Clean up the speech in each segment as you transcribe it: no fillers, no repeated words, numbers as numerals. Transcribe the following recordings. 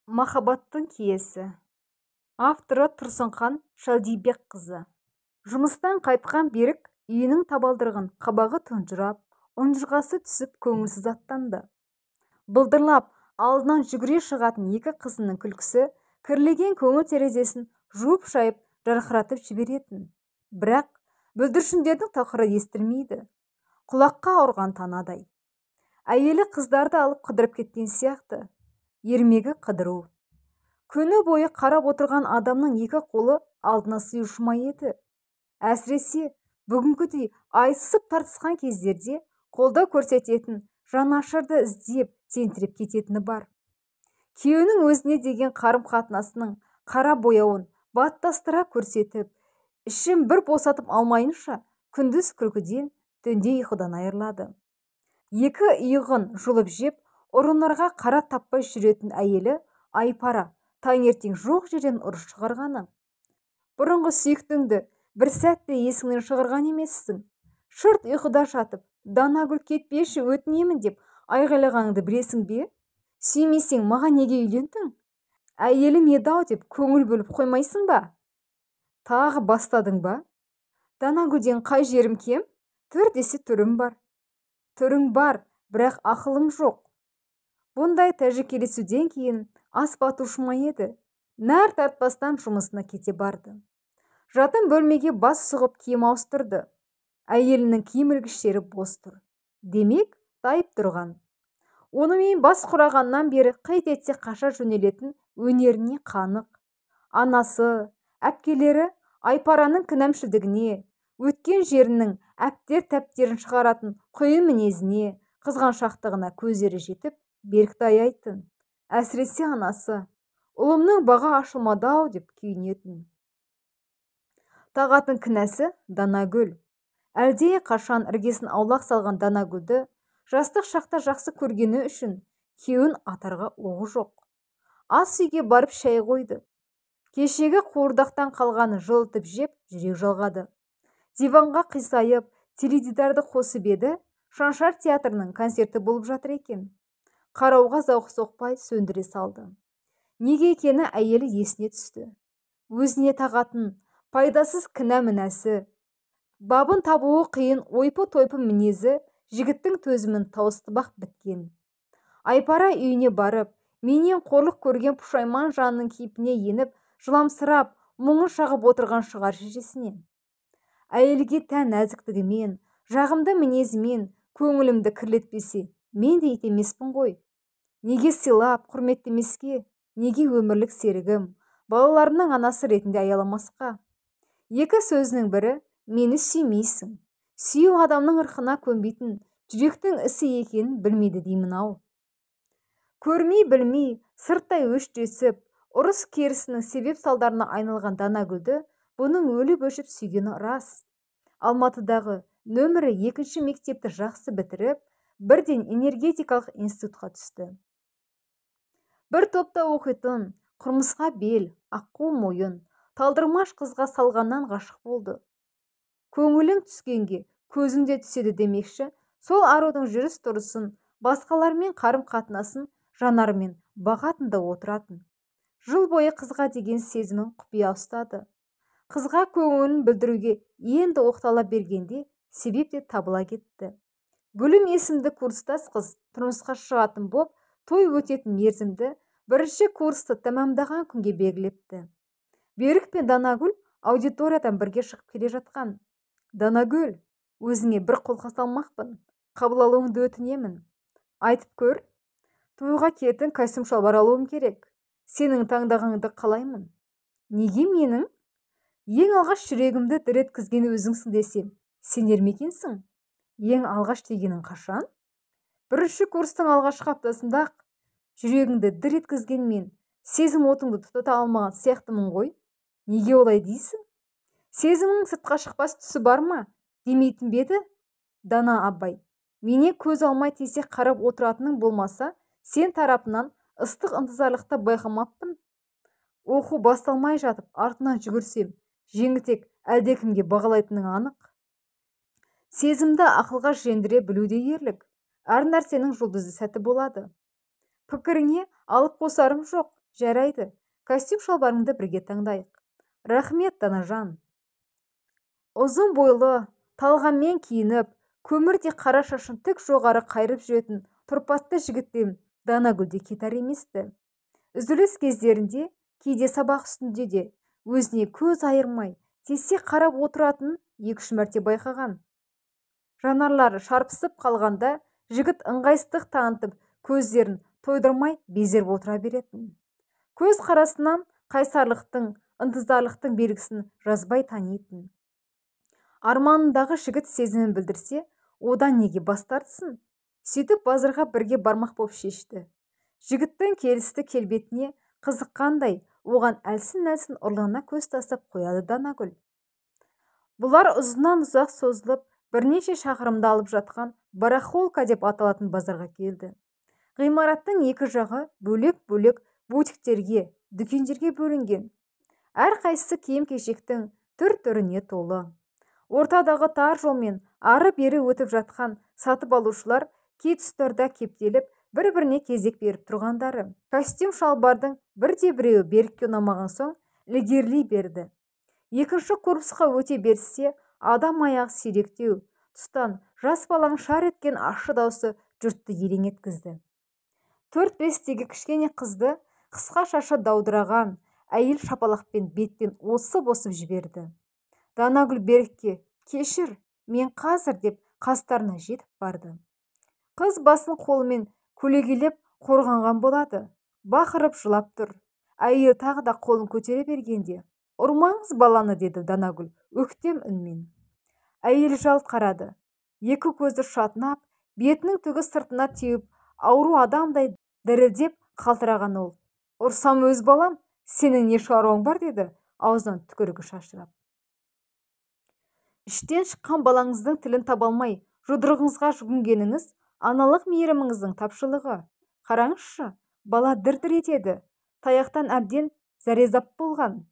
Махаббаттың киесі. Авторы Тұрсынхан Шалдибекқызы. Жұмыстан қайтқан Берік үйінің табалдырығын қабағы тұнжырап, ұнжырғасы түсіп көңілсіз аттанды. Былдырлап алдынан жүгіре шығатын екі қызының күлкісі кірлеген көңіл терезесін жуып шайып жарқыратып жіберетін. Бірақ бүлдіршіндердің тақыры естілмейді. Құлаққа ауырған танадай. Әйелі қыздарды алып қыдырып кеткен сияқты. Ермегі қыдыру. Күні бойы қарап отырған адамның екі қолы алдына сыйушымай еді. Әсіресе бүгінгідей айсып тартысқан кездерде қолда көрсететін жанашырды іздеп тентіреп кететіні бар. Күйеуінің өзіне деген қарым-қатынасының қара бояуын баттастыра көрсетіп, ішін бір босатып алмайынша күндіз күлкіден, түнде ұйқыдан айырылады. Екі иығын жұлып жеп, ұрынарға қара таппай жүретін әйелі Айпара таңертең жоқ жерден ұрыс шығарғаны. Бұрынғы сүйіктіңді бір сәтте есіңнен шығарған емессің. Шырт ұйқыда жатып, Данагүл кетпеші өтінемін деп айғайлағаныңды білесің бе? Сүймесең маған неге үйлендің? Әйелім еді-ау деп көңіл бөліп қоймайсың ба? Тағы бастадың ба? Данагүлден қай жерім кем? Түр десе түрім бар. Түрің бар, бірақ ақылың жоқ. Бұндай тәжікелесуден кейін ас батушыма еді. Нәр тартпастан жұмысына кете барды. Жатын бөлмеге бас сұғып киім ауыстырды. Әйелінің киім ілгіштері бос тұр. Демек, тайып тұрған. Онымен бас құрағаннан бері қайт етсе қаша жөнелетін өнеріне қанық. Анасы, әпкелері Айпараның кінәмшілдігіне, өткен жерінің әптер-тәптерін шығаратын құйын мінезіне, қызғаншақтығына көздері жетіп, Берікті аяйтын. Әсіресе анасы, ұлымның баға ашылмады-ау деп күйінетін. Тағатын кінәсі Данагүл. Әлде қашан іргесін аулақ салған Данагүлді жастық шақта жақсы көргені үшін күйеуін атарға оғы жоқ. Ас үйге барып шай қойды. Кешегі қуырдақтан қалғаны жылытып жеп, жүрек жалғады. Диванға қисайып, теледидарды қосып еді, Шаншар театрының концерті болып жатыр екен. Қарауға зауқы соқпай сөндіре салды. Неге екені әйелі есіне түсті. Өзіне тағатын пайдасыз кінә мінәсі, бабын табуы қиын ойпы-тойпы мінезі жігіттің төзімін тауыстыбақ біткен. Айпара үйіне барып, менен қорлық көрген пұшайман жанның кейпіне еніп, жыламсырап, мұңын шағып отырған шығар шешесіне. Әйелге тән нәзіктігімен, жағымды мінезімен көңілімді кірлетпесе, мен де ит емеспін ғой. Неге сыйлап, құрметтемеске, неге өмірлік серігім, балаларының анасы ретінде аяламасқа? Екі сөзінің бірі, мені сүймейсің. Сүйеу адамның ырқына көнбейтін, жүректің ісі екенін білмейді деймін-ау. Көрмей білмей, сырттай өштесіп, ұрыс керісінің себеп салдарына айналған Данагүлді бұның өліп-өшіп сүйгені рас. Алматыдағы нөмірі 2 мектепті жақсы бітіріп, бірден энергетикалық институтқа түсті. Бір топта оқитын, құрмысқа бел, аққу мойын, талдырмаш қызға салғаннан ғашық болды. Көңілің түскенге көзіңде түседі демекші, сол арудың жүріс тұрысын, басқалармен қарым-қатынасын жанарымен бағатында отыратын. Жыл бойы қызға деген сезімін құпия ұстады. Қызға көңілін білдіруге енді оқтала бергенде себеп те табыла кетті. Гүлім есімді курстас қыз тұрмысқа шығатын боп, той өтетін мерзімді бірінші курсты тәмамдаған күнге белгілепті. Берік пен Данагүл аудиториядан бірге шығып келе жатқан. Данагүл, өзіңе бір қолқа салмақпын, қабыл алуыңды өтінемін. Айтып көр, тойға киетін костюм шалбар алуым керек. Сенің таңдағаныңды қалаймын. Неге менің? Ең алғаш жүрегімді дір еткізген өзіңсің десем, сенер ме екенсің? Ең алғаш дегенің қашан? Бірінші курстың алғашқы аптасында жүрегіңді дір еткізген мен сезім отыңды тұтата алмаған сияқтымын ғой. Неге олай дейсің? Сезімнің сыртқа шықпас түсі бар ма? Демейтін беді? Дана абай, мене көз алмай тесе қарап отыратының болмаса, сен тарапынан ыстық ынтызарлықты байқамаппын. Оқу басталмай жатып, артынан жүгірсем, жеңілтек әлдекімге бағалайтының анық. Сезімді ақылға жеңдіре білуде ерлік. Әр нәрсенің жұлдызды сәті болады. Пікіріңе алып қосарым жоқ, Жарайды, костюм шалбарыңды бірге таңдайық. Рахмет, Данажан. Ұзын бойлы, талғаммен киініп, көмірдей қара шашын тік жоғары қайырып жүретін тұрпатты жігіттен Данагүл де кетар еместі. Үзіліс кездерінде, кейде сабақ үстінде де өзіне көз айырмай, тесе қарап отыратын 2-3 мәрте байқаған. Жанарлары шарпысып қалғанда жігіт ыңғайсыздық танытып, көздерін тойдырмай безеріп отыра беретін. Көз қарасынан қайсарлықтың, ынтызарлықтың белгісін жазбай танитын. Арманындағы жігіт сезімін білдірсе, одан неге бас тартсын? Сөйтіп базарға бірге бармақ боп шешті. Жігіттің келісті келбетіне қызыққандай, оған әлсін-әлсін ұрлана көз тастап қояды Данагүл. Бұлар ұзынан ұзақ созылып, бірнеше шақырымды алып жатқан барахолка деп аталатын базарға келді. Ғимараттың екі жағы бөлек-бөлек бутиктерге, дүкендерге бөлінген. Әр қайсысы киім-кешектің түр-түріне толы. Ортадағы тар жолмен ары-бері өтіп жатқан сатып алушылар кей тұстарда кептеліп, бір-біріне кезек беріп тұрғандары. Костюм шалбардың бірде-біреуі берікке ұнамаған соң ілгерілей берді. Екінші корпусқа өте берсе, адам аяғы сиректеу, тұстан жас балаң шар еткен ащы даусы жұртты елең еткізді. 4-5-тегі кішкене қызды қысқа шашы даудыраған әйел шапалақпен беттен осып-осып жіберді. Данагүл Берікке «Кешір, мен қазір» деп қастарына жетіп барды. Қыз басын қолымен көлегелеп қорғанған болады. Бақырып жылап тұр. Әйел тағы да қолын көтере бергенде «Ұрмаңыз баланы» деді Данагүл өктем үнмен. Әйел жалт қарады. Екі көзі шатынап, бетінің түгі сыртына теуіп, ауру адамдай дірілдеп қалтыраған ол. «Ұрсам өз балам, сенің не шаруаң бар?» деді, аузынан түкірігі шашырап. Іштен шыққан балаңыздың тілін таба алмай, жұдырығыңызға жүгінгеніңіз аналық мейіріміңіздің тапшылығы. Қараңызшы, бала дір-дір етеді. Таяқтан әбден зәрезап болған.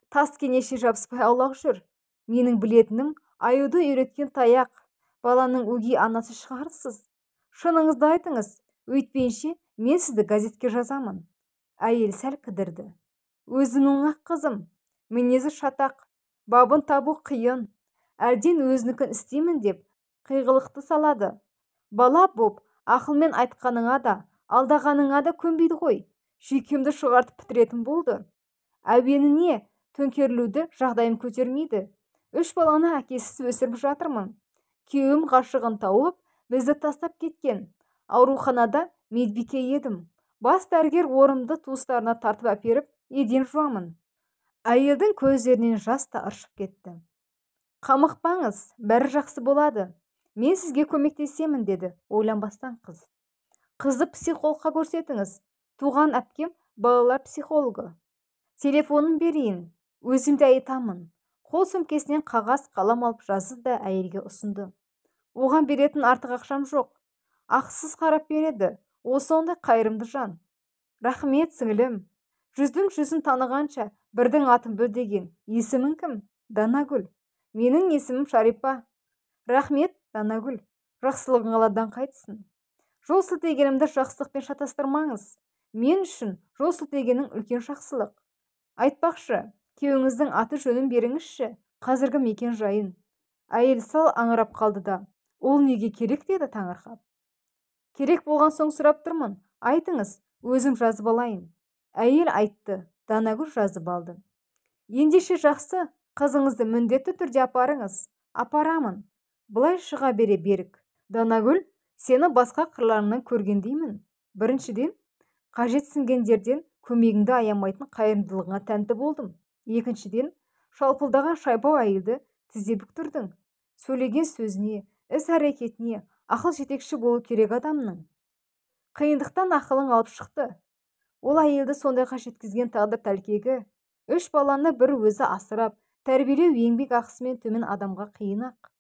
Тас кенеше жабыспай аулақ жүр. Менің білетінім аюды үйреткен таяқ. Баланың өгей анасы шығарсыз. Шыныңызды айтыңыз, өйтпейінше мен сізді газетке жазамын. Әйел сәл кідірді. Өзімнің ақ қызым, мінезі шатақ, бабын табу қиын. Әлден өзінікін істеймін деп қиғылықты салады. Бала боп, ақылмен айтқаныңа да, алдағаныңа да көнбейді ғой. Жүйкемді шығартып бітіретін болды. Әуеніне төңкерілуді жағдайым көтермейді. 3 баланы әкесіз өсіріп жатырмын. Күйеуім ғашығын тауып, бізді тастап кеткен. Ауруханада медбике едім. Бас дәрігер орынды туыстарына тартып әперіп, еден жуамын. Әйелдің көздерінен жас та ыршып кетті. Қамықпаңыз, бәрі жақсы болады. Мен сізге көмектесемін, деді ойланбастан қыз. Қызды психологқа көрсетіңіз. Туған әпкем балалар психологы. Телефонын берейін, өзімде айтамын. Қол сөмкесінен қағаз қалам алып жазды да әйелге ұсынды. Оған беретін артық ақшам жоқ. Ақсыз қарап береді. Осы ондай қайырымды жан. Рахмет, сіңілім. Жүздің жүзін танығанша бірдің атын біл деген. Есімің кім? Данагүл. Менің есімім Шарипа. Рахмет, Данагүл. Жақсылығың Алладан қайтсын. Жол сілтегенімді жақсылықпен шатастырмаңыз. Мен үшін жол сілтегенің үлкен жақсылық. Айтпақшы, күйеуіңіздің аты жөнін беріңізші, қазіргі мекен жайын. Әйел сал аңырап қалды да, ол неге керек деді таңырқап. Керек болған соң сұрап тұрмын. Айтыңыз, өзім жазып алайын. Әйел айтты, Данагүл жазып алды. Ендеше жақсы, қызыңызды міндетті түрде апарыңыз. Апарамын. Бұлай шыға бере Берік. Данагүл, сені басқа қырларынан көргендеймін. Біріншіден, қажетсінгендерден көмегіңді аямайтын қайырымдылығыңа тәнті болдым. Екіншіден, шалпылдаған шайпау әйелді тізе бүктірдің. Сөйлеген сөзіне, іс-әрекетіне ақыл жетекші болу керек адамның. Қиындықтан ақылың алып шықты. Ол әйелді сондайға жеткізген тағдыр тәлкегі. 3 баланы бір өзі асырап, тәрбиелеу еңбек ақысымен төмен адамға қиын-ақ.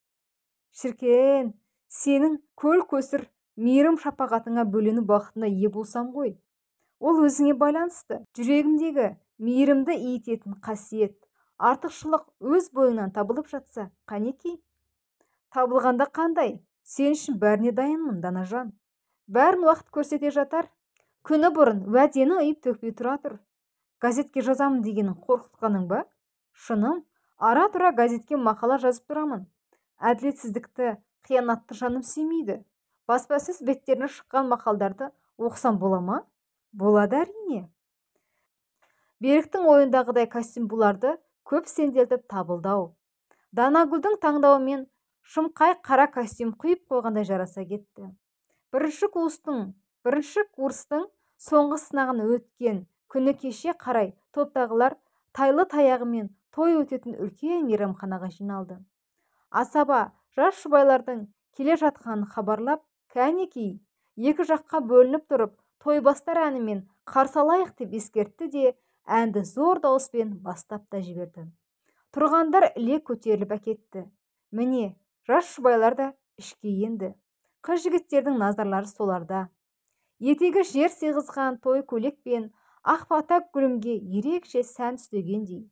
Шіркен, сенің көл көсір мейірім шапағатыңа бөлену бақытына ие болсам ғой. Ол өзіңе байланысты. Жүрегімдегі мейірімді иітетін қасиет, артықшылық өз бойыңнан табылып жатса, қанеки? Табылғанда қандай? Сен үшін бәріне дайынмын, Данажан. Бәрін уақыт көрсете жатар. Күні бұрын уәдені ұйып төкпей тұра тұр. Газетке жазамын дегенің қорқытқаның ба? Шыным, ара-тұра газетке мақала жазып тұрамын. Әділетсіздікті, қиянатты жаным сүймейді. Баспасөз беттеріне шыққан мақалдарды оқысам бола ма? Болады әрине. Беріктің ойындағыдай костюм бұларды көп сенделтіп табылдау. Данагүлдің таңдауымен шымқай қара костюм құйып қойғандай жараса кетті. Бірінші курстың соңғы сынағын өткен күні кеше қарай топтағылар тайлы таяғымен той өтетін үлкен мейрамханаға жиналды. Асаба жас жұбайлардың келе жатқанын хабарлап, кәнекей, екі жаққа бөлініп тұрып, тойбастар әнімен қарсы алайық деп ескертті де, әнді зор дауыспен бастап та жіберді. Тұрғандар іле көтеріліп әкетті. Міне, жас жұбайлар да ішке енді. Қыз жігіттердің назарлары соларда. Етегі жер сыйғызған той көйлек пен ақ патак гүлімге ерекше сән түстегендей.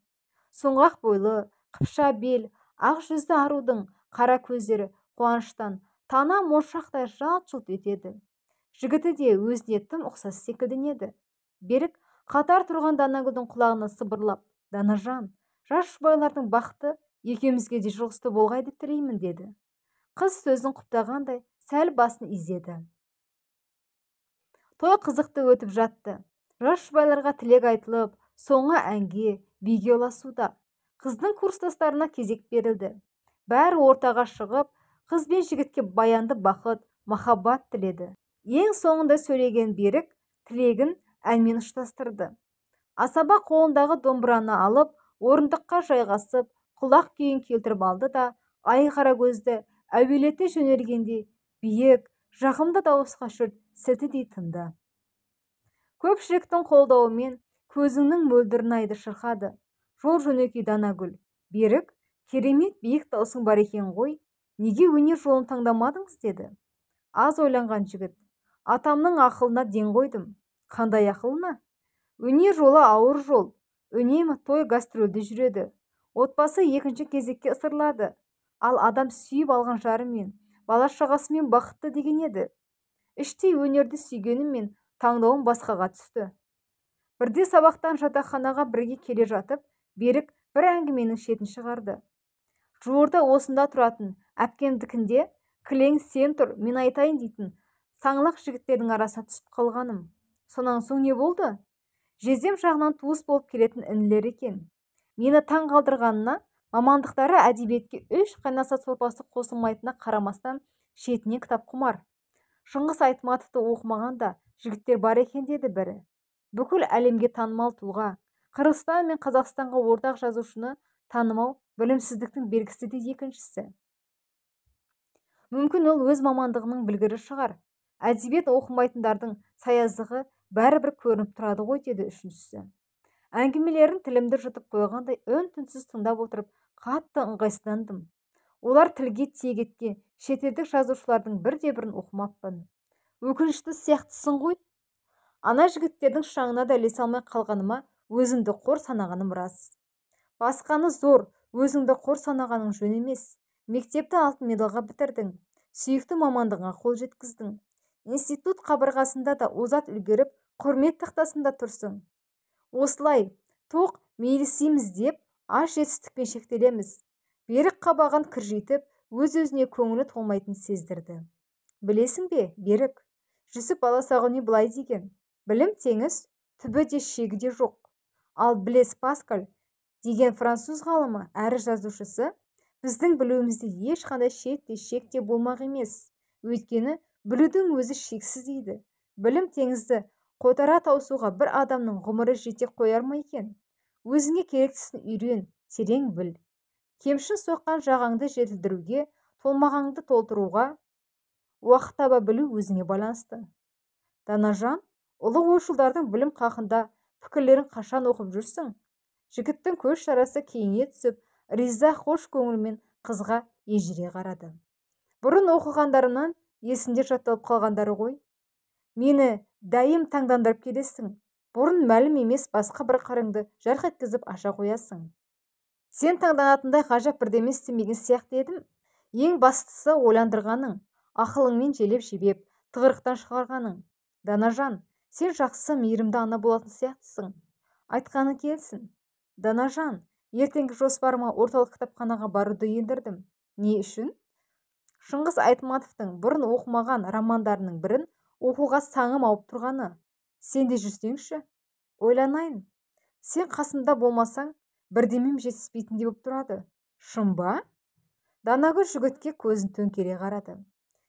Сұңғақ бойлы, қыпша бел, ақ жүзді арудың қара көздері қуаныштан тана моншақтай жалт-жұлт етеді. Жігіті де өзіне тым ұқсас секілденеді. Берік қатар тұрған Данагүлдің құлағына сыбырлап, Данажан, жас жұбайлардың бақыты екеумізге де жұғысты болғай деп тілеймін деді. Қыз сөзін құптағандай сәл басын изеді. Той қызықты өтіп жатты. Жас жұбайларға тілек айтылып, соңы әнге, биге ұласуда. Қыздың курстастарына кезек берілді. Бәрі ортаға шығып, қыз бен жігітке баянды бақыт, махаббат тіледі. Ең соңында сөйлеген Берік тілегін әнмен ұштастырды. Асаба қолындағы домбыраны алып, орындыққа жайғасып, құлақ күйін келтіріп алды да, айқара көзді әуелете жөнелгенде биік, жақымды дауысқа жұрт сілтідей тынды. Көпшіліктің қолдауымен көзіңнің мөлдірін айды шырқады. Жол жөнекей Данагүл. Берік, керемет биік даусың бар екен ғой, неге өнер жолын таңдамадыңыз деді. Аз ойланған жігіт. Атамның ақылына ден қойдым. Қандай ақылына? Өнер жолы ауыр жол. Үнемі той гастрольді жүреді. Отбасы екінші кезекке ысырылады. Ал адам сүйіп алған жарымен, бала шағасымен бақытты деген еді. Іштей өнерді сүйгеніммен таңдауым басқаға түсті. Бірде сабақтан жатақханаға бірге келе жатып, Берік бір әңгіменің шетін шығарды. Жуырда осында тұратын әпкемдікінде кілең сен тұр, мен айтайын дейтін саңлақ жігіттердің арасына түсіп қалғаным. Сонан соң не болды? Жездем жағынан туыс болып келетін інілер екен. Мені таң қалдырғанына, мамандықтары әдебиетке 3 қайнаса сорпасы қосылмайтынына қарамастан шетінен кітап құмар. Шыңғыс Айтматовты оқымағанда жігіттер бар екен деді бірі. Бүкіл әлемге танымал тұлға. Қырғызстан мен Қазақстанға ортақ жазушыны танымау білімсіздіктің белгісі де екіншісі. Мүмкін ол өз мамандығының білгірі шығар. Әдебиет оқымайтындардың саяздығы бәрібір көрініп тұрады ғой деді үшіншісі. Әңгімелерін тілімді жұтып қойғандай үн-түнсіз тыңдап отырып қатты ыңғайсыздандым. Олар тілге тиек еткен шетелдік жазушылардың бірде-бірін оқымаппын. Өкінішті сияқтысың ғой. Ана жігіттердің шаңына да ілесе алмай қалғаныма өзімді қор санағаным рас. Басқаны зор, өзіңді қор санағаның жөн емес. Мектепті алтын медалға бітірдің. Сүйікті мамандығыңа қол жеткіздің. Институт қабырғасында да озат үлгеріп, құрмет тақтасында тұрсың. Осылай, тоқ мейілсейміз деп, аш жетістікпен шектелеміз. Берік қабағын кіржейтіп, өз-өзіне көңілі толмайтын сездірді. Білесің бе, Берік, Жүсіп Баласағұни былай деген. Білім теңіз, түбі де шегі де жоқ. Ал Блез Паскаль деген француз ғалымы әрі жазушысы, біздің білуімізде ешқандай шек те болмақ емес. Өйткені білудің өзі шексіз дейді. Білім теңізді қотара таусуға бір адамның ғұмыры жете қояр ма екен? Өзіңе керектісін үйрен, терең біл. Кемшін соққан жағаңды жетілдіруге, толмағаңды толтыруға уақыт таба білу өзіңе байланысты. Данажан, ұлы ойшылдардың білім қақында пікірлерін қашан оқып жүрсің? Жігіттің көз шарасы кеңе түсіп, риза хош көңілмен қызға ежіре қарады. Бұрын оқығандарымнан есінде жатталып қалғандары ғой. Мені дәйім таңдандырып келесің. Бұрын мәлім емес басқа бір қырыңды жарқ еткізіп аша қоясың. Сен таңданатындай ғажап бірдеме істемеген сияқты едім. Ең бастысы ойландырғаның, ақылыңмен желеп-жебеп, тығырықтан шығарғаның. Данажан, Сен жақсы мейірімді ана болатын сияқтысың. Айтқаны келсін. Данажан, ертеңгі жоспарыма орталық кітапханаға баруды ендірдім. Не үшін? Шыңғыс Айтматовтың бұрын оқымаған романдарының бірін оқуға саңым ауып тұрғаны. Сен де жүрсеңші? Ойланайын. Сен қасымда болмасаң, бірдемем жетіспейтіндей болып тұрады. Шын ба? Данагүл жігітке көзін төңкере қарады.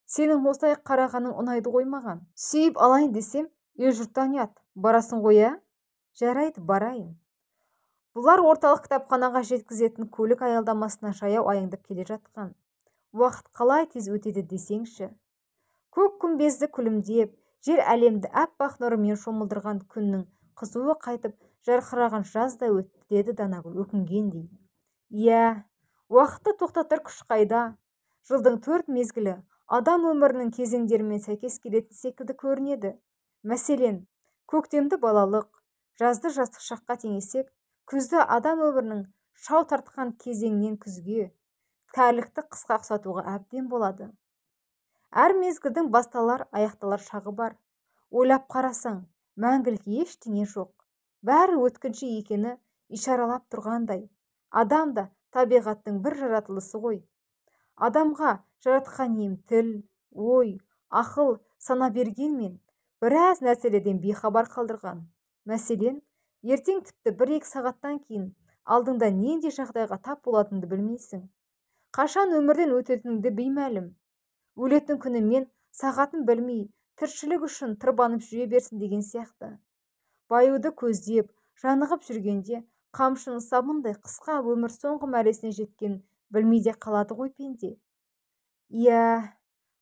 Сенің осылай қарағаның ұнайды ғой маған. Сүйіп алайын десем, ел-жұрттан ұят. Барасың ғой, ә? Жарайды, барайын. Бұлар орталық кітапханаға жеткізетін көлік аялдамасына жаяу аяңдап келе жатқан. Уақыт қалай тез өтеді десеңші. Көк күмбезді күлімдеп, жер әлемді аппақ нұрымен шомылдырған күннің қызуы қайтып, жарқыраған жаздай өтті деді Данагүл өкінгендей. Иә, уақытты тоқтатар күш қайда? Жылдың 4 мезгілі адам өмірінің кезеңдерімен сәйкес келетін секілді көрінеді. Мәселен, көктемді балалық, жазды жастық шаққа теңесек, күзді адам өмірінің шау тартқан кезеңнен күзге, кәрілікті қысқа ұқсатуға әбден болады. Әр мезгілдің басталар, аяқталар шағы бар. Ойлап қарасаң, мәңгілік ештеңе жоқ. Бәрі өткінші екені ишаралап тұрғандай. Адам да табиғаттың бір жаратылысы ғой. Адамға жаратқан ием тіл, ой, ақыл, сана бергенмен, біраз нәрселерден бейхабар қалдырған. Мәселен, ертең тіпті 1-2 сағаттан кейін алдыңда нендей жағдайға тап болатынды білмейсің. Қашан өмірден өтетініңді беймәлім. Өлетін күні мен сағатын білмей, тіршілік үшін тырбанып жүре берсін деген сияқты. Баюды көздеп, жанығып жүргенде, қамшының сабындай қысқа өмір соңғы мәресіне жеткен білмейде қалады ғой пенде. Иә,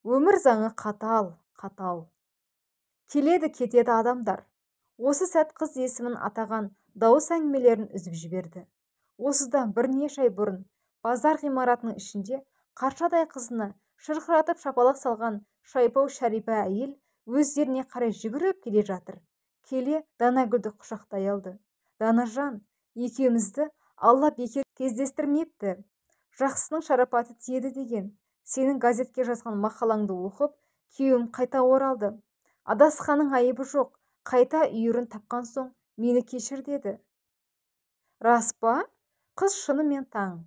өмір заңы қатал, қатал. Келеді кетеді адамдар. Осы сәт қыз есімін атаған дауыс әңгімелерін үзіп жіберді. Осыдан бірнеше ай бұрын базар ғимаратының ішінде қаршадай қызына шырқыратып шапалақ салған шайпау Шәрипа әйел өздеріне қарай жүгіріп келе жатыр. Келе Данагүлді құшақтай алды. Данажан, екеумізді Алла бекер кездестірмепті. Жақсының шарапаты тиеді деген. Сенің газетке жазған мақалаңды оқып, күйеуім қайта оралды. Адасқаның айыбы жоқ. Қайта үйірін тапқан соң мені кешір деді. Рас па? Қыз шынымен таң.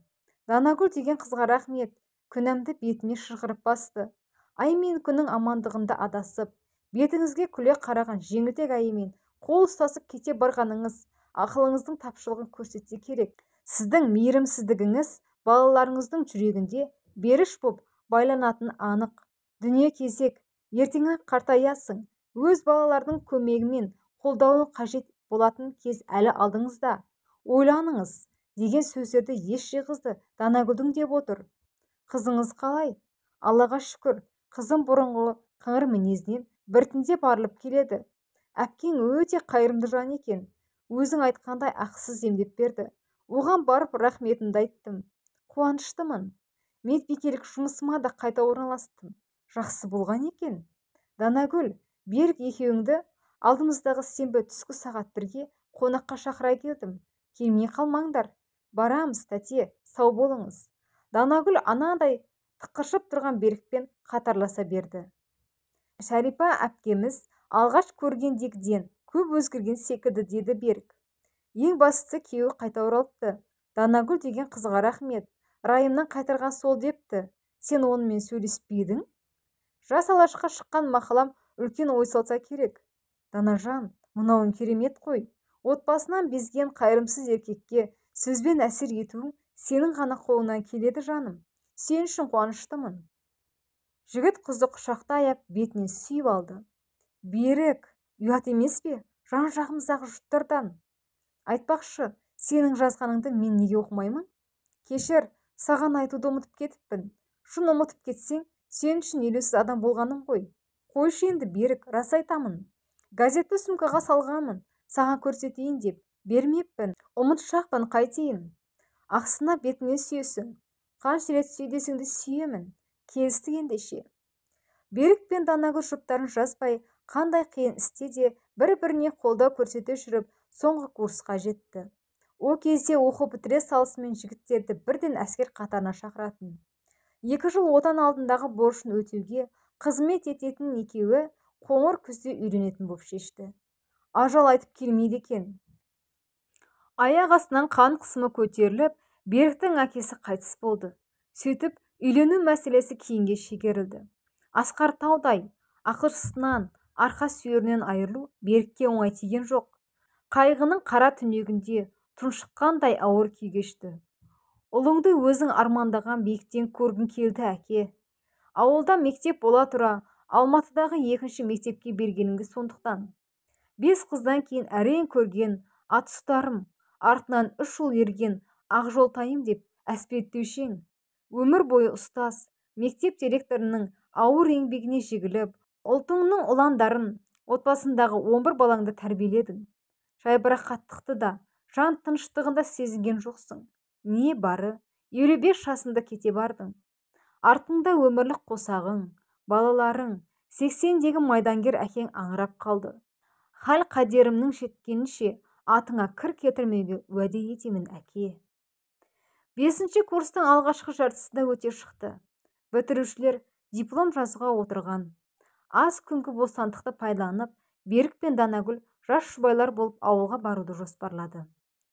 Данагүл деген қызға рахмет. Күнәмді бетіме шыжғырып басты. Ай мен күннің амандығында адасып, бетіңізге күле қараған жеңілтек айымен қол ұстасып кете барғаныңыз ақылыңыздың тапшылығын көрсетсе керек. Сіздің мейірімсіздігіңіз балаларыңыздың жүрегінде беріш боп байланатын анық. Дүние кезек, ертеңі қартаясың. Өз балалардың көмегімен қолдауын қажет болатын кез әлі алдыңызда. Ойланыңыз деген сөздерді еш жиғызды Данагүлдің деп отыр. Қызыңыз қалай? Аллаға шүкір, қызым бұрынғы қыңыр мінезінен біртіндеп арылып келеді. Әпкең өте қайырымды жан екен. Өзің айтқандай ақысыз емдеп берді. Оған барып рахметімді айттым. Қуаныштымын. Медбикелік жұмысыма да қайта орналастым. Жақсы болған екен. Данагүл, Берік екеуіңді алдымыздағы сенбі түскі сағат 1-ге қонаққа шақыра келдім. Келмей қалмаңдар. Барамыз, тәте, сау болыңыз. Данагүл анадай тықыршып тұрған Берікпен қатарласа берді. Шәрипа әпкеміз алғаш көргендегіден көп өзгерген секілді деді Берік. Ең бастысы күйеуі қайта оралыпты. Данагүл деген қызға рахмет. Райымнан қайтарған сол депті. Сен онымен сөйлеспейдің? Жас алашқа шыққан мақалам үлкен ой салса керек. Данажан, мынауың керемет қой. Отбасынан безген қайырымсыз еркекке сөзбен әсер етуің сенің ғана қолыңнан келеді жаным. Сен үшін қуаныштымын. Жігіт қызды құшақта аяп бетінен сүйіп алды. Берік, ұят емес пе? Жан жағымыздағы жұрттардан. Айтпақшы, сенің жазғаныңды мен неге оқымаймын? Кешір, саған айтуды ұмытып кетіппін. Шын ұмытып кетсең, сен үшін елеусіз адам болғаным ғой. Қойшы енді Берік, рас айтамын. Газетті сумкаға салғанмын, саған көрсетейін деп. Бермеппін, ұмытшақпын, қайтейін. Ақсына бетіне сүйесің. Қанша рет сүй десеңді сүйемін. Келістік ендеше. Берік пен Данагүл жұптарын жазбай, қандай қиын істе де бір-біріне қолдау көрсете жүріп, соңғы курсқа жетті. О кезде оқу бітіре салысымен жігіттерді бірден әскер қатарына шақыратын. 2 жыл отан алдындағы борышын өтеуге қызмет ететін екеуі қоңыр күзде үйленетін боп шешті. ажал айтып келмейді екен. Аяқ астынан қан қысымы көтеріліп, Беріктің әкесі қайтыс болды. Сөйтіп, үйлену мәселесі кейінге шегерілді. Асқар таудай ақылшысынан, арқа сүйерінен айырылу Берікке оңай тиген жоқ. Қайғының қара түнегінде тұншыққандай ауыр күй кешті. Ұлыңды өзің армандаған биіктен көргің келді, әке. Ауылда мектеп бола тұра, Алматыдағы екінші мектепке бергеніңді сондықтан. 5 қыздан кейін әрең көрген атұстарым, артынан 3 жыл ерген Ақжолтайым деп әспеттеушең. Өмір бойы ұстаз, мектеп директорының ауыр еңбегіне жегіліп, ұлтыңның ұландарын, отбасындағы 11 балаңды тәрбиеледің. Жайбарақаттықты да, жан тыныштығында сезінген жоқсың. Не бары, 55 жасында кете бардың. Артыңда өмірлік қосағың, балаларың, 80-дегі майдангер әкең аңырап қалды. Хал қадерімнің жеткенінше атыңа кір келтірмеуге уәде етемін, әке. 5-ші курстың алғашқы жартысында өте шықты. Бітірушілер диплом жазуға отырған. Аз күнгі бостандықты пайдаланып, Берік пен Данагүл жас жұбайлар болып ауылға баруды жоспарлады.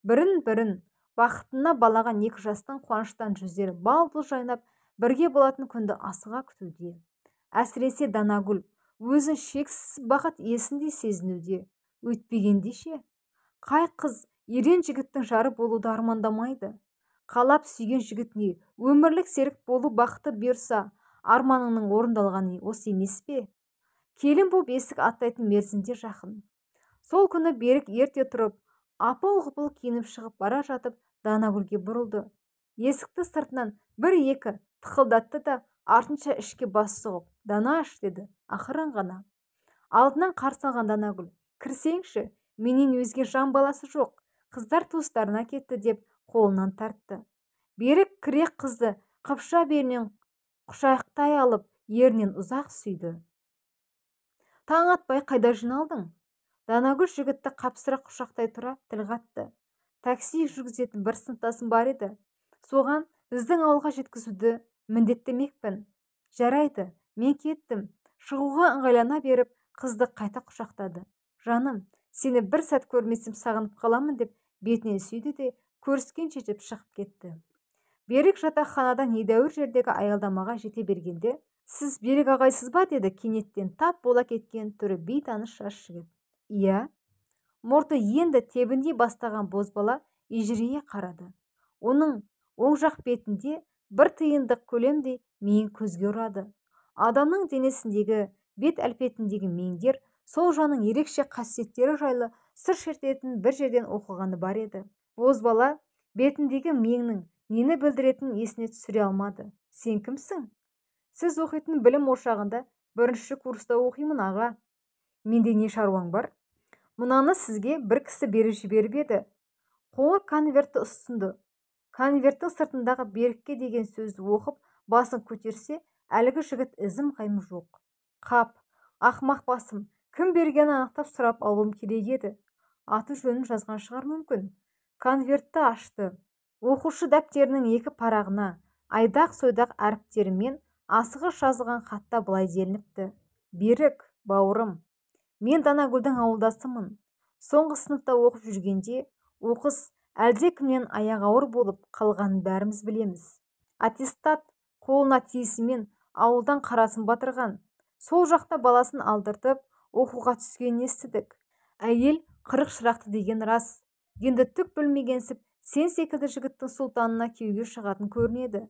Бірін-бірін бақытына балаған 2 жастың қуаныштан жүздері бал-бұл жайнап, бірге болатын күнді асыға күтуде. Әсіресе Данагүл өзін шексіз бақыт иесіндей сезінуде. Өйтпегенде ше? Қай қыз ерен жігіттің жары болуды армандамайды? Қалап сүйген жігітіне өмірлік серік болу бақыты бұйырса, арманының орындалғаны осы емес пе? Келін боп есік аттайтын мерзімде жақын. Сол күні Берік ерте тұрып, апыл-ғұпыл киініп шығып бара жатып, Данагүлге бұрылды. Есікті сыртынан 1-2 тықылдатты да, артынша ішке бас сұғып, «Данаш» деді, ақырын ғана. Алдынан қарсы алған Данагүл, «Кірсеңші, менен өзге жан баласы жоқ, қыздар туыстарына кетті» деп қолынан тартты. Берік кірек қызды қапша белінен құшақтай алып, ерінен ұзақ сүйді. «Таң атпай қайда жиналдың?» Данагүл жігітті қапсыра құшақтай тұра тіл қатты. «Такси жүргізетін бір сыныптасым бар еді. Соған біздің ауылға жеткізуді міндеттемекпін». «Жарайды, мен кеттім». Шығуға ыңғайлана беріп, қызды қайта құшақтады. «Жаным, сені бір сәт көрмесем сағынып қаламын» деп бетінен сүйді де көріскенше деп шығып кетті. Берік жатақханадан недәуір жердегі аялдамаға жете бергенде, «Сіз Берік ағайсыз ба?» деді кенеттен тап бола кеткен түрі бейтаныс жас жігіт. «Иә». Мұрты енді тебіндей бастаған бозбала ежірейе қарады. Оның оң жақ бетінде бір тиындық көлемдей мең көзге ұрады. Адамның денесіндегі, бет әлпетіндегі меңдер сол жанның ерекше қасиеттері жайлы сыр шертетін бір жерден оқығаны бар еді. Бозбала бетіндегі меңнің нені білдіретінін есіне түсіре алмады. «Сен кімсің?» «Сіз оқитын білім ошағында 1-ші курста оқимын, аға». «Менде не шаруаң бар?» «Мынаны сізге бір кісі беріп жіберіп еді». Қоңыр конвертті ұсынды. Конверттің сыртындағы Берікке деген сөзді оқып, басын көтерсе, әлгі жігіт ізім қайым жоқ. «Қап, ақымақ басым, кім бергенін анықтап сұрап алуым керек еді. Аты жөнін жазған шығар мүмкін». Конвертті ашты. Оқушы дәптерінің 2 парағына айдақ-сойдақ әріптерімен асығыс жазылған хатта былай делініпті: «Берік, бауырым, мен Данагүлдің ауылдасымын. Соңғы сыныпта оқып жүргенде оқыс әлдекімнен аяғы ауыр болып қалғанын бәріміз білеміз. Аттестат қолына тиісімен ауылдан қарасын батырған. Сол жақта баласын алдыртып оқуға түскенін естідік. Әйел 40 шырақты деген рас. Енді түк білмегенсіп, сен секілді жігіттің сұлтанына күйеуге шығатын көрінеді.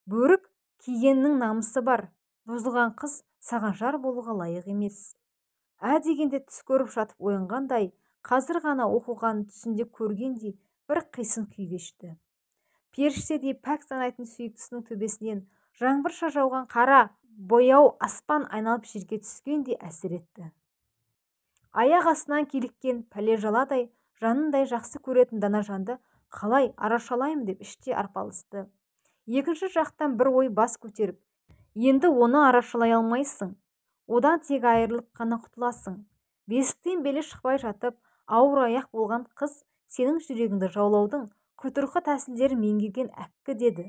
Бөрік кигеннің намысы бар. Бұзылған қыз саған жар болуға лайық емес». Ә дегенде түс көріп жатып оянғандай, қазір ғана оқуғанын түсінде көргендей бір қисын күй кешті. Періштедей пәк санайтын сүйіктісінің төбесінен жаңбырша жауған қара бояу аспан айналып жерге түскендей әсер етті. Аяқ астынан киліккен пәле жаладай, жанындай жақсы көретін Данажанды қалай арашалаймын деп іште арпалысты. Екінші жақтан бір ой бас көтеріп, енді оны арашалай алмайсың. Одан тек айырылып қана құтыласың. Бесіктен белі шықпай жатып, ауыр аяқ болған қыз сенің жүрегіңді жаулаудың құйтырқы тәсілдерін меңгерген әккі деді.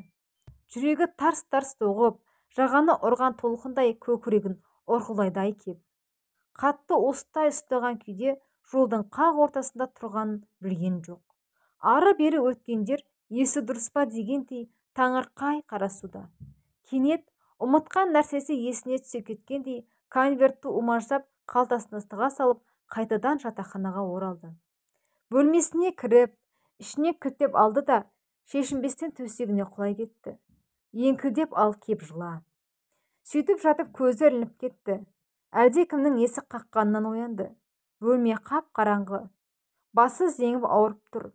Жүрегі тарс-тарс соғып, жағаны ұрған толқындай көкірегін ұрғылайды кеп. Қатты остай ұстаған күйде жолдың қақ ортасында тұрғанын білген жоқ. Ары-бері өткендер есі дұрыс па дегендей таңырқай қарасуда. Кенет ұмытқан нәрсесі есіне түсе кеткендей конвертті умаждап қалтасына тыға салып қайтадан жатақханаға оралды. Бөлмесіне кіріп, ішіне кілттеп алды да шешінбестен төсегіне құлай кетті. Еңкілдеп ал кеп жыла. Сөйтіп жатып көзі ілініп кетті. Әлдекімнің есік қаққанынан оянды. Бөлме қап-қараңғы. Басы зеңіп ауырып тұр.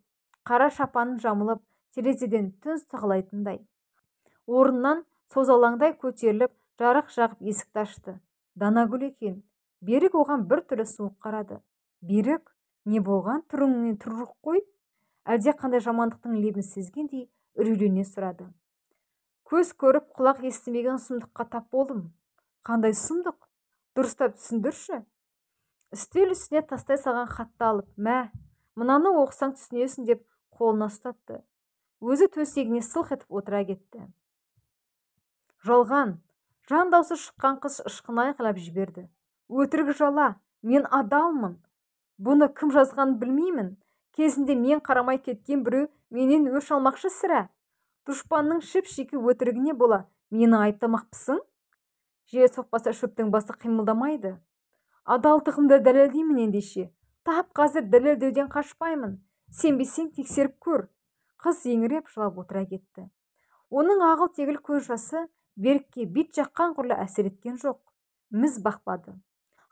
Қара шапанын жамылып, терезеден түн сығалайтындай. Орнынан созалаңдай көтеріліп, жарық жағып есікті ашты. Данагүл екен. Берік оған бір түрлі суық қарады. Берік, не болған, түріңнен түр жоқ қой? Әлде қандай жамандықтың лебін сезгендей үрейлене сұрады. Көз көріп, құлақ естімеген сұмдыққа тап болдым. Қандай сұмдық? Дұрыстап түсіндірші. Үстел үстіне тастай салған хатты алып, мә, мынаны оқысаң түсінесің деп қолына ұстатты. Өзі төсегіне сылқ етіп отыра кетті. Жалған, жан даусы шыққан қыз ышқына айқайлап жіберді. Өтірік жала, мен адалмын. Бұны кім жазғанын білмеймін. Кезінде мен қарамай кеткен біреу менен өш алмақшы сірә. Дұшпанның шіп-шикі өтірігіне бола мені айыптамақпысың? Жер соқпаса шөптің басы қимылдамайды. Адалдығымды дәлелдеймін ендеше. Тап қазір дәлелдеуден қашпаймын. Сенбесең тексеріп көр. Қыз еңіреп жылап отыра кетті. Оның ағыл-тегіл көз жасы Берікке бет жаққан құрлы әсер еткен жоқ. Міз бақпады.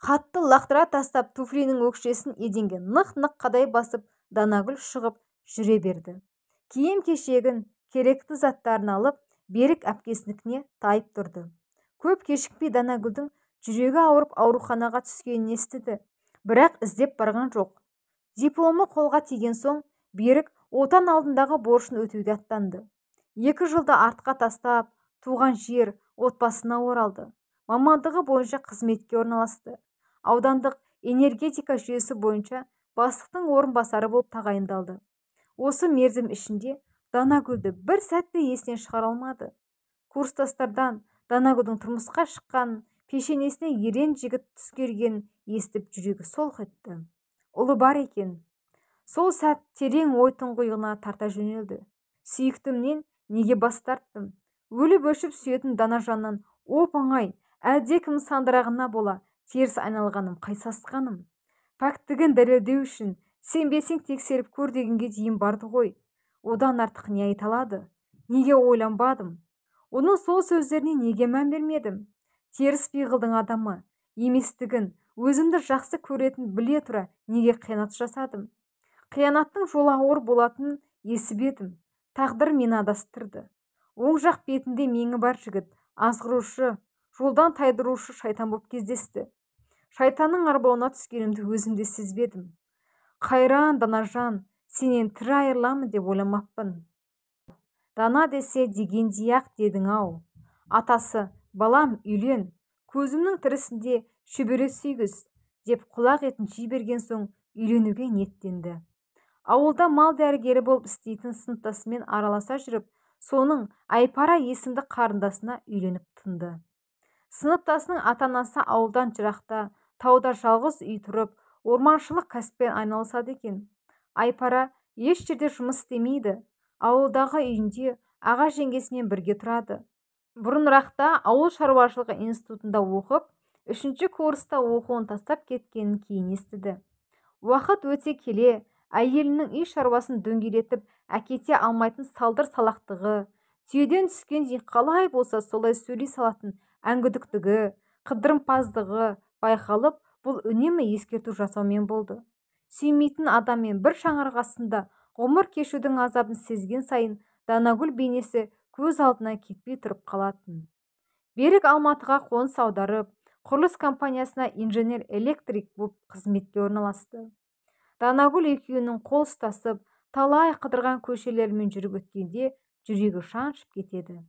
Хатты лақтыра тастап, туфлинің өкшесін еденге нық-нық қадай басып, Данагүл шығып жүре берді. Киім-кешегін, керекті заттарын алып, Берік әпкесінікіне тайып тұрды. Көп кешікпей Данагүлдің жүрегі ауырып ауруханаға түскенін естіді. Бірақ іздеп барған жоқ. Дипломы қолға тиген соң, Берік отан алдындағы борышын өтеуге аттанды. 2 жылда артқа тастап, туған жер, отбасына оралды. Мамандығы бойынша қызметке орналасты. Аудандық энергетика жүйесі бойынша бастықтың орынбасары болып тағайындалды. Осы мерзім ішінде Данагүлді бір сәтте есінен шығара алмады. Курстастардан Данагүлдің тұрмысқа шыққанын, пешенесіне ерен жігіт түскергенін естіп жүрегі солқ етті. Ұлы бар екен. Сол сәт терең ой тұңғиығына тарта жөнелді. Сүйіктімнен неге бас тарттым? Өліп өшіп сүйетін дана жаннан оп-оңай әлдекім сандырағына бола теріс айналғаным, қайсасқаным. Пәктігін дәлелдеу үшін сенбесең тексеріп көр дегенге дейін барды ғой. Одан артық не айта алады? Неге ойланбадым? Оның сол сөздеріне неге мән бермедім? Теріс пиғылдың адамы еместігін, өзімді жақсы көретін біле тұра неге қиянат жасадым? Қиянаттың жолы ауыр болатынын есіп едім. Тағдыр мені адастырды. Оң жақ бетінде меңі бар жігіт, азғырушы, жолдан тайдырушы шайтан боп кездесті. Шайтанның арбауына түскенімді өзімде сезбедім. Қайран Данажан, сенен тірі айырыламын деп ойламаппын. Дана десе дегендей-ақ дедің-ау. Атасы, балам үйлен, көзімнің тірісінде шөбере сүйгіз, деп құлақ етін жіберген соң үйленуге ниеттенді. Ауылда мал дәрігері болып істейтін сыныптасымен араласа жүріп, соның Айпара есімді қарындасына үйленіп тынды. Сыныптасының ата-анасы ауылдан жырақта, тауда жалғыз үй тұрып, орманшылық кәсіппен айналысады екен. Айпара еш жерде жұмыс істемейді. Ауылдағы үйінде аға жеңгесімен бірге тұрады. Бұрынырақта ауыл шаруашылығы институтында оқып, 3-ші курста оқуын тастап кеткенін кейін естіді. Уақыт өте келе, әйелінің үй шаруасын дөңгелетіп әкете алмайтын салдыр салақтығы, түйеден түскендей қалай болса солай сөйлей салатын әңгүдіктігі, қыдырымпаздығы байқалып, бұл үнемі ескерту жасаумен болды. Сүймейтін адаммен бір шаңырақ астында ғұмыр кешудің азабын сезген сайын Данагүл бейнесі көз алдына кетпей тұрып қалатын. Берік Алматыға қоныс аударып, құрылыс компаниясына инженер-электрик болып қызметке орналасты. Данагүл екеуінің қол ұстасып, талай қыдырған көшелермен жүріп өткенде жүрегі шаншып кетеді.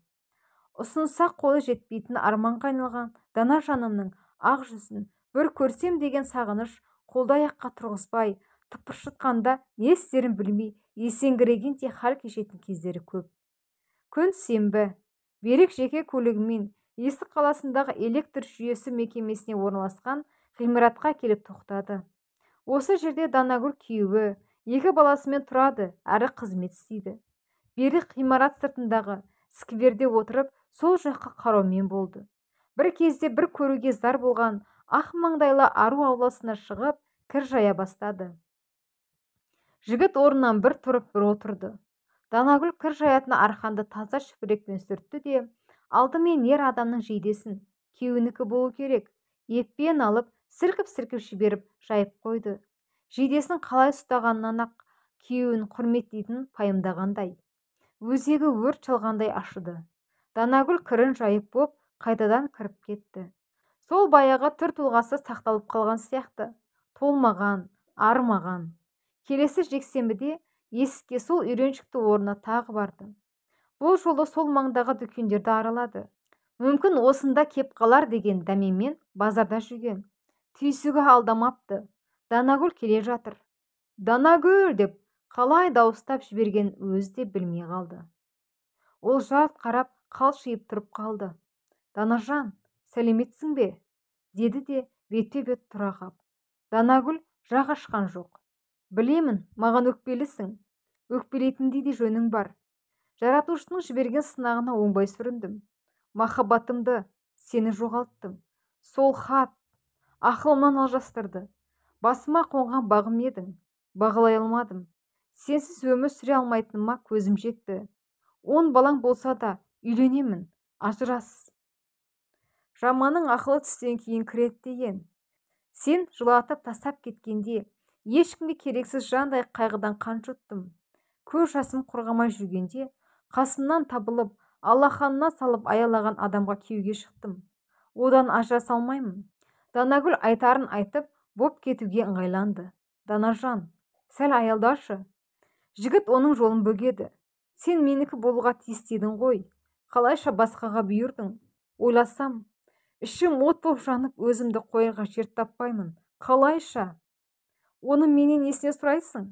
Ұсынса қолы жетпейтін арманға айналған дана жанымның ақ жүзін бір көрсем деген сағыныш қолды-аяққа тұрғызбай, тыпыршытқанда не істерін білмей, есеңгірегенде хал кешетін кездері көп. Күн сенбі. Берік жеке көлігімен Есік қаласындағы электр жүйесі мекемесіне орналасқан ғимаратқа келіп тоқтады. Осы жерде Данагүл күйеуі, 2 баласымен тұрады, әрі қызмет істейді. Берік ғимарат сыртындағы скверде отырып, сол жаққа қараумен болды. Бір кезде бір көруге зар болған ақ маңдайлы ару ауласына шығып, кір жая бастады. Жігіт орнынан бір тұрып, бір отырды. Данагүл кір жаятын арқанды таза шүберекпен сүртті де, алдымен ер адамның жейдесін, күйеуінікі болу керек, еппен алып, сілкіп-сілкіп жіберіп жайып қойды. Жейдесін қалай ұстағаннан ақ күйеуін құрметтейтінін пайымдағандай. Өзегі өрт шалғандай ашыды. Данагүл кірін жайып боп, қайтадан кіріп кетті. Сол баяғы түр тұлғасы сақталып қалған сияқты. Толмаған, арымаған. Келесі жексенбіде есікке сол үйреншікті орнына тағы барды. Бұл жолы сол маңдағы дүкендерді аралады. Мүмкін осында кеп қалар деген дәмемен базарда жүрген. Түйсігі алдамапты. Данагүл келе жатыр. Данагүл деп қалай дауыстап жіберген өзі де білмей қалды. Ол жалт қарап қалшиып тұрып қалды. Данажан, сәлеметсің бе? Деді де бетпе-бет тұра қап. Данагүл жақ ашқан жоқ. Білемін, маған өкпелісің. Өкпелейтіндей де жөнің бар. Жаратушының жіберген сынағына оңбай сүріндім. Махаббатымды, сені жоғалттым. Сол хат ақылымнан алжастырды. Басыма қонған бағым едің. Бағалай алмадым. Сенсіз өмір сүре алмайтыныма көзім жетті. 10 балаң болса да үйленемін, ажырас. Жаманың ақылы түстен кейін кіреді деген. Сен жылатып тастап кеткенде, ешкімге керексіз жандай қайғыдан қан жұттым. Көз жасым құрғамай жүргенде, қасымнан табылып, алақанына салып аялаған адамға күйеуге шықтым. Одан ажыраса алмаймын. Данагүл айтарын айтып, боп кетуге ыңғайланды. Данажан, сәл аялдашы. Жігіт оның жолын бөгеді. Сен менікі болуға тиістедің ғой. Қалайша басқаға бұйырдың? Ойласам, ішім от боп жанып, өзімді қоярға жер таппаймын. Қалайша? Оны менен несіне сұрайсың?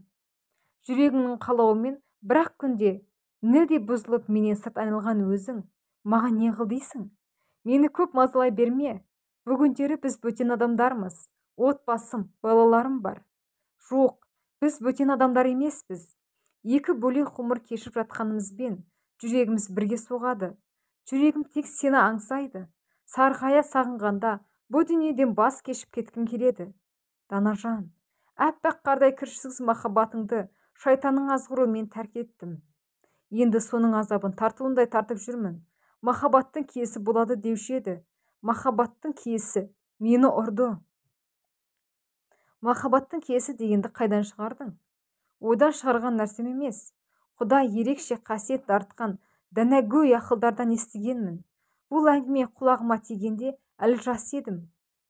Жүрегіңнің қалауымен бірақ күнде нілдей бұзылып менен сырт айналған өзің. Маған не қыл дейсің? Мені көп мазалай берме. Бүгіндері біз бөтен адамдармыз. Отбасым, балаларым бар. Жоқ, біз бөтен адамдар емеспіз. Екі бөлек ғұмыр кешіп жатқанымызбен жүрегіміз бірге соғады. Жүрегім тек сені аңсайды. Сарғая сағынғанда бұл дүниеден бас кешіп кеткім келеді. Данажан, әппақ қардай кіршіксіз махаббатыңды шайтанның азғыруымен тәрк еттім. Енді соның азабын тартуындай тартып жүрмін. Махаббаттың киесі болады деуші еді. Махаббаттың киесі мені ұрды. Махаббаттың киесі дегенді қайдан шығардың? Ойдан шығарған нәрсем емес. Құдай ерекше қасиет артқан Данагөй ақылдардан естігенмін. Бұл әңгіме құлағыма тигенде әлі жас едім.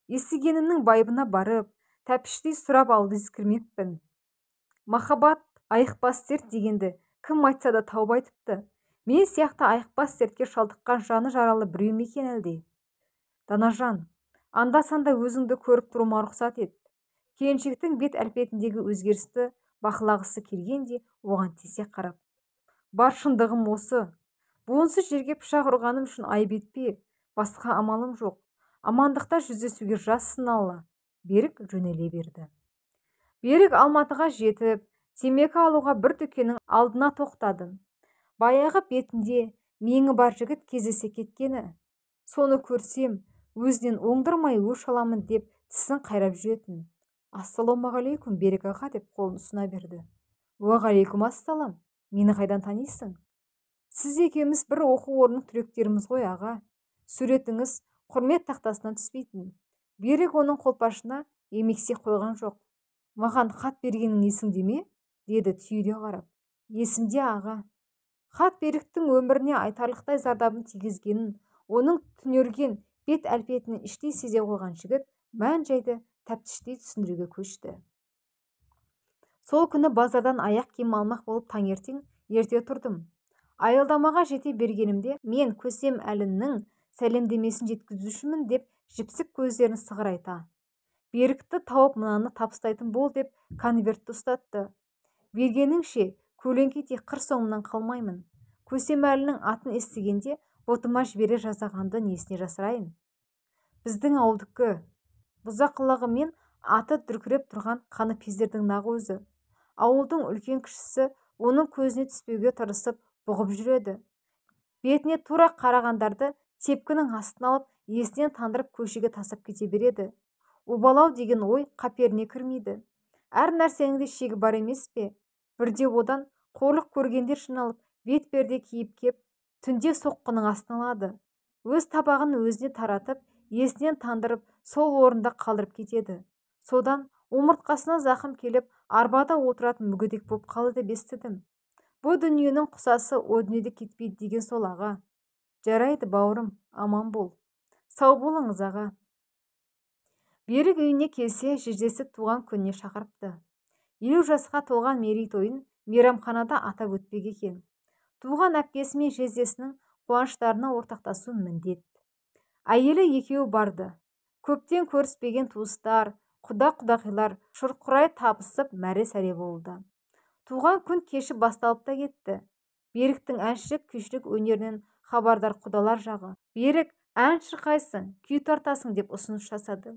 Естігенімнің байыбына барып, тәпіштей сұрап алды ескірмеппін. Махаббат айықпас дерт дегенді кім айтса да тауып айтыпты. Мен сияқты айықпас дертке шалдыққан жаны жаралы біреу ме екен әлде? Данажан, анда-санда өзіңді көріп тұруыма рұқсат ет. Келіншектің бет әлпетіндегі өзгерісті бақылағысы келгенде оған тесе қарап. Бар шындығым осы. Буынсыз жерге пышақ ұрғаным үшін айып етпе. Басқа амалым жоқ. Амандықта жүздесуге жазсын Алла. Берік жөнеле берді. Берік Алматыға жетіп, темекі алуға бір дүкеннің алдына тоқтады. Баяғы бетінде меңі бар жігіт кездесе кеткені. Соны көрсем, өзінен оңдырмай өш аламын деп тісін қайрап жүретін. Ассалаумағалейкум, Берік аға деп қолын ұсына берді. Уағалейкум ассалам, мені қайдан танисың? Сіз екеуміз бір оқу орнының түлектеріміз ғой аға. Суретіңіз құрмет тақтасынан түспейтін. Берік оның қолпашына емексе қойған жоқ. Маған хат бергенің есіңде ме? Деді түйіле қарап. Есімде аға. Хат Беріктің өміріне айтарлықтай зардабын тигізгенін, оның түнерген бет әлпетінің іштей сезе қойған жігіт мән-жайды тәптіштей түсіндіруге көшті. Сол күні базардан аяқ киім алмақ болып таңертең ерте тұрдым. Аялдамаға жете бергенімде мен Көсем Әліннің сәлемдемесін жеткізушімін деп жіпсік көздерін сығырайта. Берікті тауып мынаны табыстайтын бол деп конвертті ұстатты. Бергеніңше көлеңкеде қыр соңымнан қалмаймын. Көсем Әлінің атын естігенде ботыма жібере жазағанды несіне жасырайын. Біздің ауылдікі. Бұзақылығымен аты дүркіреп тұрған қаныпезердің нақ өзі. Ауылдың үлкен-кішісі оның көзіне түспеуге тырысып бұғып жүреді. Бетіне тура қарағандарды тепкінің астына алып, есінен тандырып көшеге тастап кете береді. Обалау деген ой қаперіне кірмейді. Әр нәрсенің де шегі бар емес пе? Бірде одан қорлық көргендер жиналып, бет-перде киіп кеп, түнде соққының астына алады. Өз табағын өзіне таратып, есінен тандырып, сол орында қалдырып кетеді. Содан омыртқасына зақым келіп, арбада отыратын мүгедек боп қалды деп естідім. Бұл дүниенің құсасы о дүниеде кетпейді деген сол аға. Жарайды бауырым, аман бол. Сау болыңыз аға. Берік үйіне келсе, жездесі туған күніне шақырыпты. 50 жасқа толған мерейтойын мейрамханада атап өтпек екен. Туған әпкесі мен жездесінің қуаныштарына ортақтасу міндет. Әйелі екеуі барды. Көптен көріспеген туыстар, құда-құдағилар шұрқырай табысып мәре-сәре болды. Туған күн кеші басталып та кетті. Беріктің әншілік күйшілік өнерінен хабардар құдалар жағы. Берік, ән шырқайсың, күй тартасың деп ұсыныс жасады.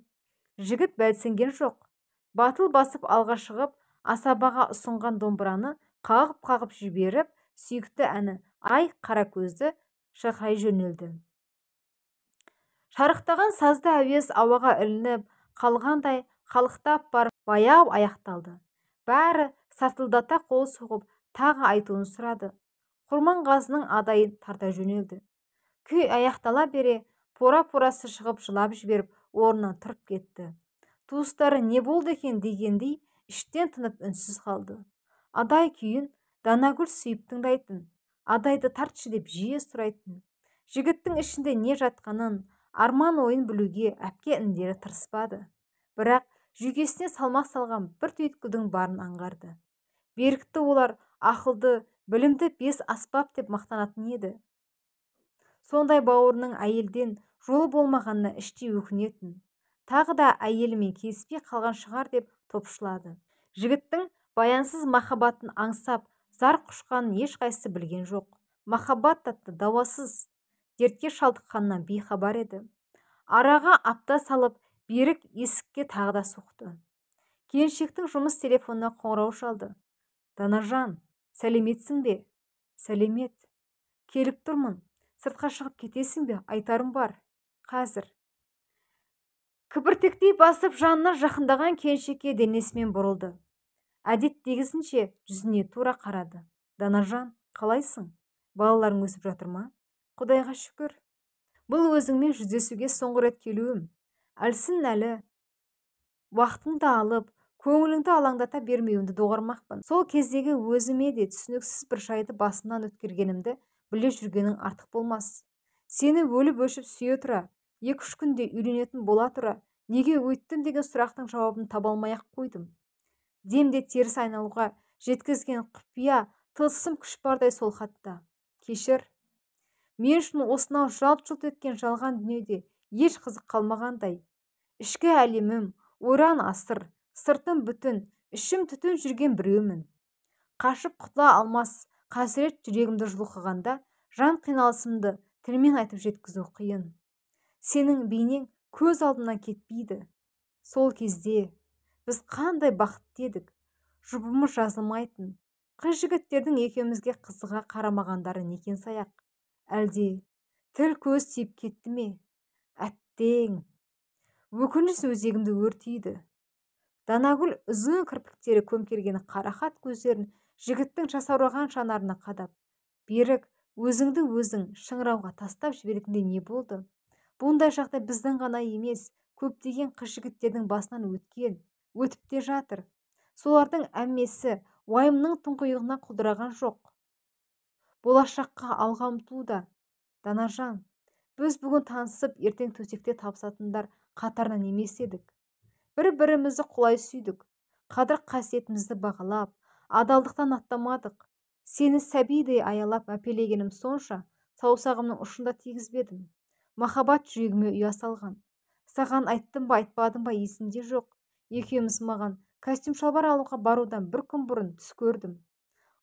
Жігіт бәлсінген жоқ. Батыл басып алға шығып, асабаға ұсынған домбыраны қағып-қағып жіберіп, сүйікті әні «Ай қара көзді» шырқай жөнелді. Шарықтаған сазды әуез ауаға ілініп қалғандай қалықтап барып баяу аяқталды. Бәрі сартылдата қол соғып, тағы айтуын сұрады. Құрманғазының адайын тарта жөнелді. Күй аяқтала бере, пора-порасы шығып жылап жіберіп, орнынан тұрып кетті. Туыстары не болды екен дегендей, іштен тынып үнсіз қалды. Адай күйін Данагүл сүйіп тыңдайтын, адайды тартшы деп жиі сұрайтын. Жігіттің ішінде не жатқанын, арман ойын білуге әпке індері тырыспады. Бірақ жүйкесіне салмақ салған бір түйткілдің барын аңғарды. Берікті олар ақылды, білімді 5 аспап деп мақтанатын еді. Сондай бауырының әйелден жолы болмағанына іштей өкінетін. Тағы да әйелімен келіспей қалған шығар деп топшылады. Жігіттің баянсыз махаббатын аңсап, зар құшқанын ешқайсысы білген жоқ. Махаббат атты дауасыз дертке шалдыққанынан бейхабар еді. Араға апта салып, Берік есікке тағы да соқты. Келіншектің жұмыс телефонына қоңырау шалды. Данажан, сәлеметсің бе? Сәлемет. Келіп тұрмын. Сыртқа шығып кетесің бе? Айтарым бар. Қазір. Кібіртіктей басып жанына жақындаған келіншекке денесімен бұрылды. Әдеттегісінше жүзіне тура қарады. Данажан, қалайсың? Балаларың өсіп жатыр ма? Құдайға шүкір. Бұл өзіңмен жүздесуге соңғы рет келуім. Әлсін әлі. Уақытыңды алып, көңіліңді алаңдата бермеуімді доғармақпын. Сол кездегі өзіме де түсініксіз бір жайды басымнан өткергенімді біле жүргенің артық болмас. Сені өліп-өшіп сүйе тұра, 2-3 күнде үйленетін бола тұра, неге өйттім деген сұрақтың жауабын таба алмай-ақ қойдым. Демде теріс айналуға жеткізген құпия, тылсым күш бардай сол хатта. Кешір. Мен үшін осынау жалт-жұлт еткен жалған дүниеде еш қызық қалмағандай. Ішкі әлемім, ойран асыр, сыртым бүтін, ішім түтін жүрген біреумін. Қашып құтыла алмас қасірет жүрегімді жұлқығанда, жан қиналысымды тілмен айтып жеткізу қиын. Сенің бейнең көз алдымнан кетпейді. Сол кезде біз қандай бақытты едік. Жұбымыз жазылмайтын. Қыз жігіттердің екеумізге қызыға қарамағандары некен саяқ. Әлде тіл көз тиіп кетті ме? Әттең. Өкініш өзегімді өртейді. Данагүл ұзын кірпіктері көмкерген қарақат көздерін жігіттің жасаураған жанарына қадап. Берік, өзіңді өзің шыңырауға тастап жіберетіндей не болды? Бұндай жағдай біздің ғана емес, көптеген қыз жігіттердің басынан өтіп те жатыр. Солардың әммесі уайымның тұңғиығына құлдыраған жоқ. Болашаққа алға ұмтылуда. Данажан, біз бүгін танысып, ертең төсекте табысатындар қатарынан емес едік. Бір-бірімізді құлай сүйдік. Қадір қасиетімізді бағалап, адалдықтан аттамадық. Сені сәбидей аялап әпелегенім сонша, саусағымның ұшында тигізбедім. Махаббат жүрегіме ұя салған. Саған айттым ба, айтпадым ба есімде жоқ. Екеуміз маған костюм шалбар алуға барудан бір күн бұрын түс көрдім.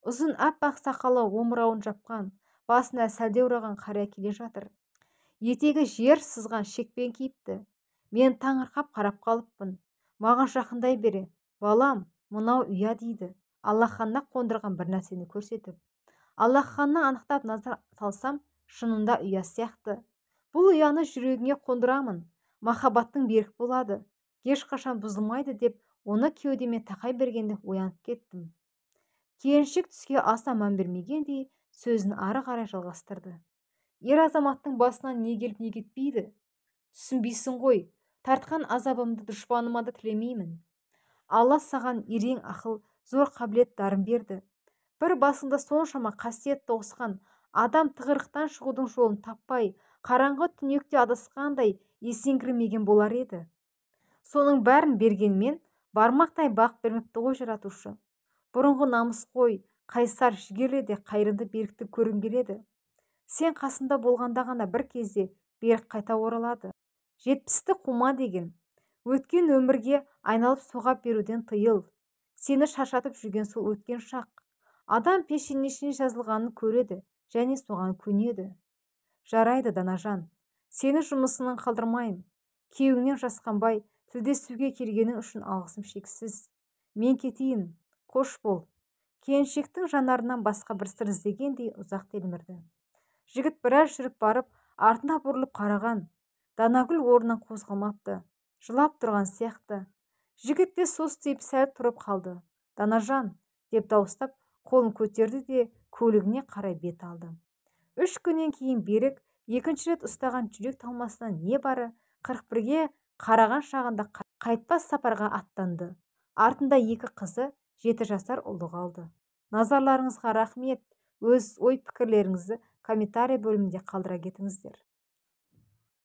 Ұзын аппақ сақалы омырауын жапқан, басына сәлде ораған қария келе жатыр. Етегі жер сызған шекпен киіпті. Мен таңырқап қарап қалыппын. Маған жақындай бере, балам, мынау ұя дейді. Аллаханна қондырған бір нәрсені көрсетіп. Аллаханна анықтап назар салсам, шынында ұя сияқты. Бұл ұяны жүрегіңе қондырамын. Махаббаттың берік болады. Ешқашан бұзылмайды деп, оны кеудеме тақай бергенде оянып кеттім. Келіншек түске аса мән бермегендей сөзін ары қарай жалғастырды. Ер азаматтың басынан не келіп не кетпейді. Түсінбейсің ғой, тартқан азабымды дұшпаныма да тілемеймін. Алла саған ерең ақыл, зор қабілет дарын берді. Бір басыңда соншама қасиет тоғысқан адам тығырықтан шығудың жолын таппай, қараңғы түнекте адасқандай есеңгірмеген болар еді. Соның бәрін бергенмен бармақтай бақ бермепті ғой жаратушы. Бұрынғы намысқой, қайсар, жігерлі де қайырымды берікті көргім келеді. Сен қасында болғанда ғана бір кезде берік қайта оралады. 70-ті қума деген. Өткен өмірге айналып соға беруден тыйыл. Сені шаршатып жүрген сол өткен шақ. Адам пешенесіне жазылғанын көреді және соған көнеді. Жарайды, Данажан, сені жұмысынан қалдырмайын. Күйеуіңнен жасқанбай тілдесуге келгенің үшін алғысым шексіз. Мен кетейін, қош бол. Келіншектің жанарынан басқа бір сыр іздегендей ұзақ телмірді. Жігіт біраз жүріп барып, артына бұрылып қараған. Данагүл орнынан қозғалмапты, жылап тұрған сияқты. Жігіт те состиып сәл тұрып қалды. Данажан, деп дауыстап, қолын көтерді де көлігіне қарай бет алды. 3 күннен кейін Берік екінші рет ұстаған жүрек талмасынан не бары 41-ге қараған шағында қайтпас сапарға аттанды. Артында 2 қызы, 7 жасар ұлы қалды. Назарларыңызға рахмет. Өз ой-пікірлеріңізді комментарий бөлімінде қалдыра кетіңіздер.